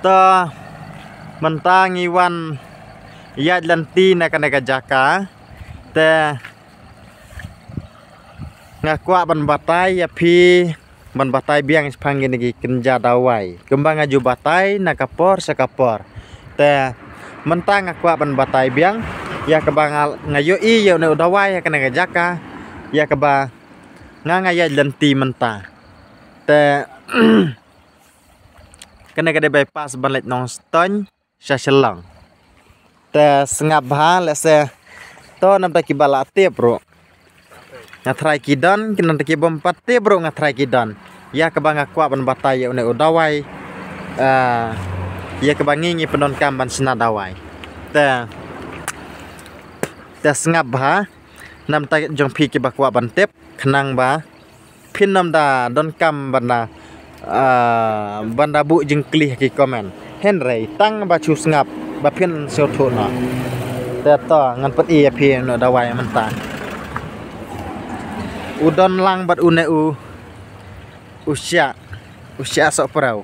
ta mentangi wan yat lanti na kana jaka te ngakwa ban batai ya pi ban batai biang panggil lagi kenja dawai kembang aju batai na kapor sekapor te mentang ngakwa ban batai biang ya kebang ngayo i ya ne dawai ya kana jaka ya keba ngaya lanti mentah te kena kada bypass balik nong stone saselang te sengap ha lese to nam ta kibala te bro ngatrai kidan kena ta kibom patte bro ngatrai kidan ya kebang akwa ban batai ya ne udawai ya kebang ngi penon kamban sena dawai te sengap ha nam ta jong pi kibakwa ban tep kenang ba pin nam da don kam bana banda bu jengklih ki komen henry tang ba chu sengap ba pin seo tho na te to ngan pat e pi no dawai menta udon lang bat une usia sok perau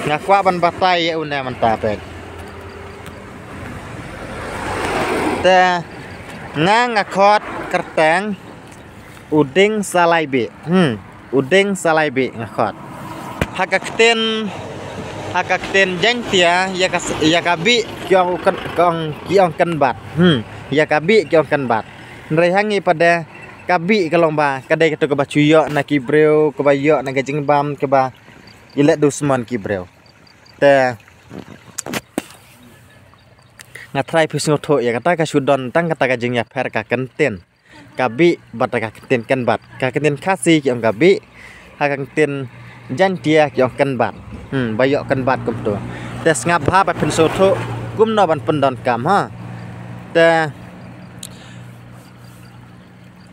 ngakwa ban batai ya une menta pek te ngakot kerteng uding salaibe uding salaibe ngakot hakakten jengtia ya kabi kiong kan bat ya kabi kiong kan bat nrai hangi pada kabi kalong ba kadai ketu ke bacuyo na kibreu ke bayo na gajing bam ke ba ilet dusman kibreu te ngatrai pisno tho ya kata ka sudon tang kata ka jing ya per ka kenten kabi bat ka kenten kan bat ka kenten kasi ki om kabi ha ka kenten jan dia ki om kan bat bayok kan bat kum tu te ngap ha ba pinso tho kum no ban pendon kam ha te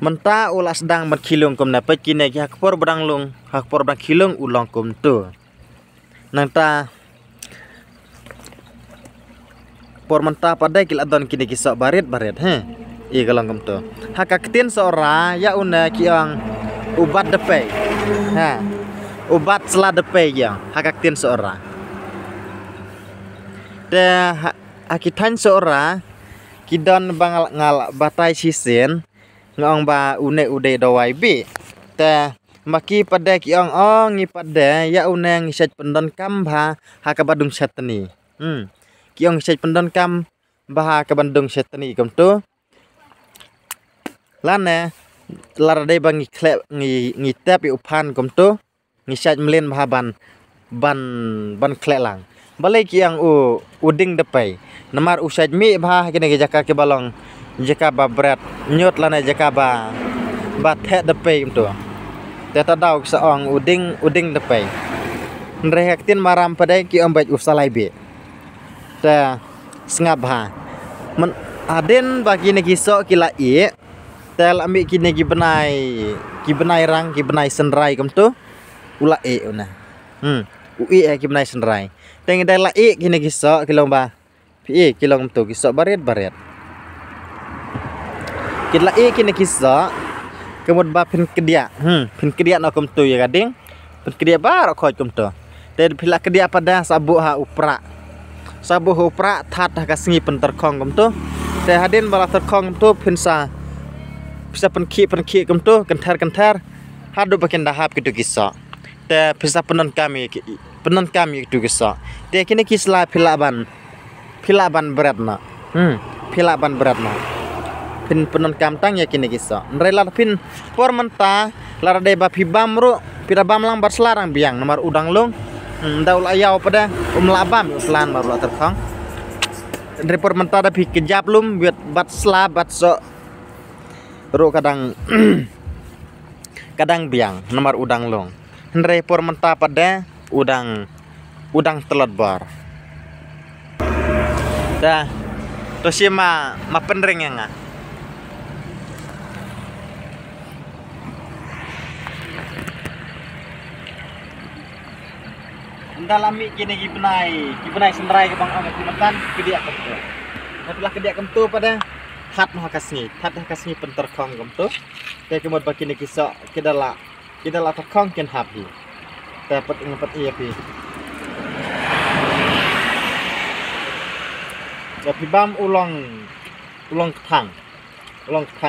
menta ulas sedang ban kilung kum na pe kine ki hakpor badang lung hakpor badang kilung ulong kum tu nang ta por menta pada kil adon kini kisok barit he i kalong kum tu hakaktin seora ya una kiang ubat depe ha ubat sela depe yang hakaktin seora te akitan seora kidon bangal ngal batai sisen ngong ba une ude dawai bi te maki pada kiang ngi pada ya una ngisat pendon kam ba hakabadung satani kiong sej pendon kam baha ke Bandung setani kam tu lane larade bangi klep ngi tep upan kam tu ngi sej melen baha ban klek lang balai kiang uding depai namar usaj mi baha kene jaka ke balong jaka ba bret nyot lane jaka ba the depai kam tu te ta dau saong uding depai nrehaktin maram padai ki ombaj usalai be te sengap ha men aden bagi ne kisok kila i tel ambil kini ki benai rang ki benai senrai kem tu ula e una ui ki benai senrai teng dai la i kini kisok kilong ba pi kilong tu kisok baret kila i kini kisok kemud ba pin kedia no kem tu ya gading pin kedia bar khoj kem tu te pila kedia pada sabuk ha upra sabuh upra that ka sengi penterkong kem tu te hadin bala terkong tu pinsa bisa penki kem tu kentar hadu bakin dahap kitu kisah te bisa penon kami kitu kisah te kini kisla pilaban berat na pilaban berat na pin penon kam tang ya kini kisah nrela pin por menta lara de ba pibam ru pira bam lang bar selarang biang nomor udang lung daul ayau pada labam selan baru terkong report mentara pi kejap lum buat bat selabat so ru kadang biang nomor udang long report mentara pada udang telot bar dah terus ya ma penring yang dalami kini kibenai senrai ke bang amat kumetan kedia kemtu napilah kedia kemtu pada hat kasni penterkong kemtu te kemud bakini kisok kidala terkong ken happy dapat ngepet iya pi. Tapi bam ulong ketang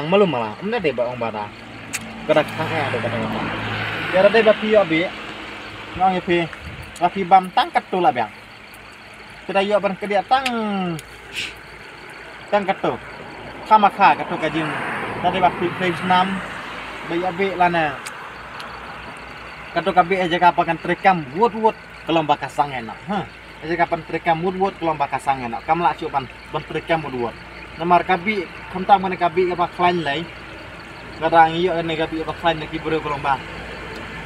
malu malah. Umne deh ba ong bara. Kada ketang ada kada ngapa. Ya ada bapi yo bi. Ngong ya pi. Bapi bam tangkat tu lah biang. Kita yo ban kedia tangkat tu. Kama kha katu kajing. Tadi bapi play senam. Bayi abi lana. Katu kabi aja kapakan terekam wud kelomba kasang enak. Aja kapan terekam wud kelomba kasang enak. Kam la cuban ban terekam wud. Namar kabi kamtang mana kabi apa klain lai. Kadang iyo ne kabi apa klain lagi buru kelomba.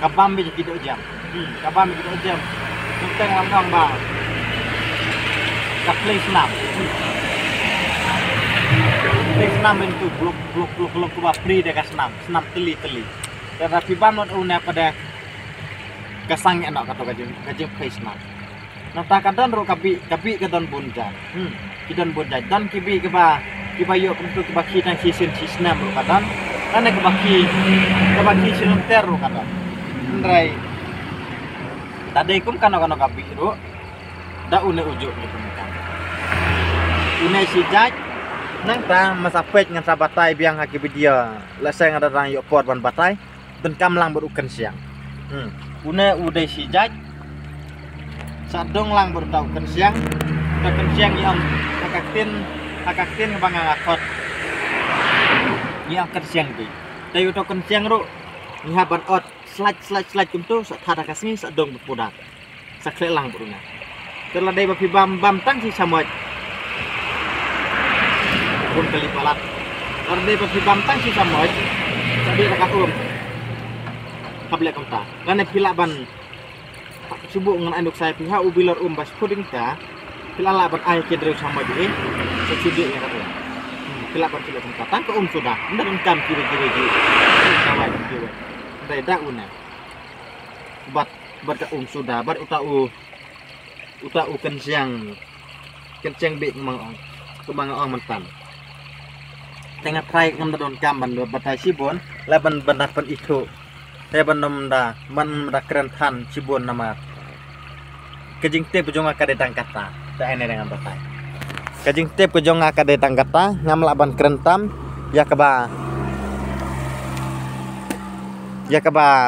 Kabam bi kido jam. Kabam bi kido jam. Tentang langkang ba. Kap play senam. Play senam itu blok kuba free dekat senam teli. Dan rapi banot una pada kasang enak kata gajing play senam. Nata kadon ro kabi kadon bunja. Kidon bunja dan kibi keba yo untuk kebaki dan season senam ro kadon. Dan kebaki sinunter ro kadon. Ndrai. Tadi kum kano kabi ro. Da une ujuk gitu kan. Une si jaj nang ta masapet ngan sabatai biang haki dia. Lasai ngada rang yo pot ban batai dan kamlang berukan siang. Une udai si jaj sadong lang berukan siang. Udakan siang yang akaktin bang ngakot. Yang siang di. Tayu udakan siang ro ngihaban ot slide kumtu sathada kasmi sadong berpudak. Sakle lang beruna. Terladai bapi bam tang si samoj. Pun kali palat. Terladai bapi bam tang si samoj. Sabi rakat Kable konta. Lane pila ban subuh ngan anduk saya pihak ubilar bas puding ta. Pila la ban ay kedre samoj ini. Sesudi ya kata. Pila ban pila konta. Tang ke sudah. Ndak engkam kiri-kiri. Kawai kiri. Ndai da una. Bat ka sudah. Bat uta kencang bik mang ong mentan tengah trai ngam don kamban do batai sibon laban bandapan itu saya bandom da man da keren tan sibon nama kejing tep jonga ka detang kata da ene dengan batai kejing tep jonga ka detang kata ngam laban keren tam ya kaba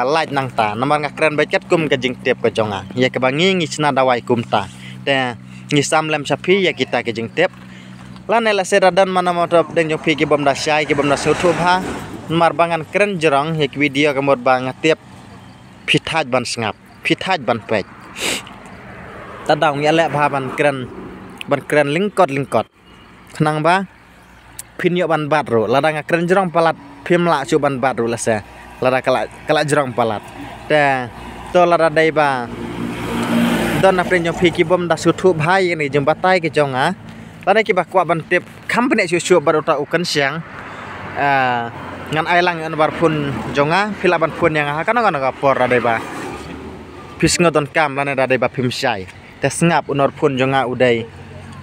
light nang ta namar ngakren bacat kum kejing tep ke jonga ya kaba ngi sna dawai kum ta te ngi samlem sapi ya kita kejing tep lane la seradan mana motop deng jopi ki bom da syai ki bom da youtube ha mar bangan keren jerong ya video kemod bang tep phithaj ban sngap phithaj ban pek tadang ya le bha ban keren lingkot khnang ba phinyo ban bat ro ladang keren jerong palat phimla chu ban bat ro la se lara kala jerong palat te to lara dai ba don apren jong phiki bom da sutu bhai ni jong batai ke jonga lara ki ba kwa ban tep company su baru ta ukan siang ngan ailang an bar pun jonga phila ban pun yang ha kana ka por dai ba phis ngodon kam lana dai ba phim sai te ngap unor pun jonga udai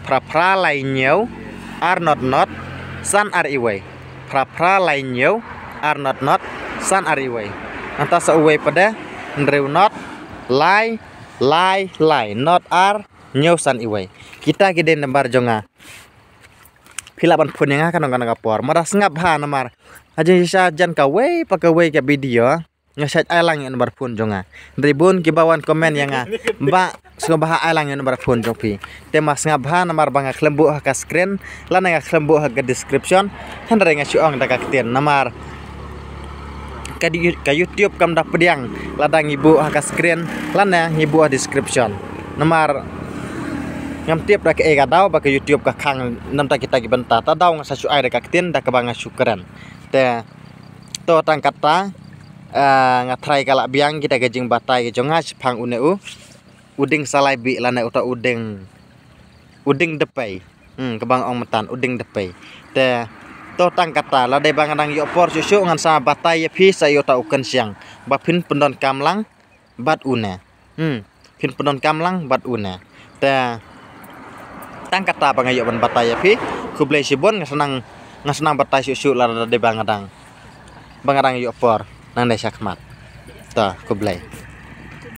pra lai nyeu are not san are iwai pra lai nyeu are not san ariway anta sa uway pada ndrew not lie not are new san iway kita gede nembar jonga philaban phun yang kan por maras ngap ha namar aja sisa jan ka we pakaway ka video ngasat ailang yang nembar phun jonga dribun kibawan komen yang ba subaha ailang yang nembar phun jopi temas ngap ha namar banga klembu ha ka screen lana nga klembu ha ka description handre nga suong da ka kten namar ka YouTube kam dak pediang ladang ibu ha screen lana ibu description nomor ngam tiap dak e ka daw ba ka YouTube ka khang nam ta kita gibenta ta daw nga sa su ai ka ktin dak banga syukuran te to tang kata nga try kala biang kita gajing batai ke jonga sipang uneu uding salai bi lana uta uding depai kebang ong metan uding depai te to tang kata la dai bangadang yo por susu ngan sa batai ya phi sa yo ta ukan siang ba phin pendon kamlang bat una phin pendon kamlang bat una te tang kata bangayo ban batai ya phi kublai sibon ngasenang batai susu la dai bangadang yo por nang dai sakmat ta kublai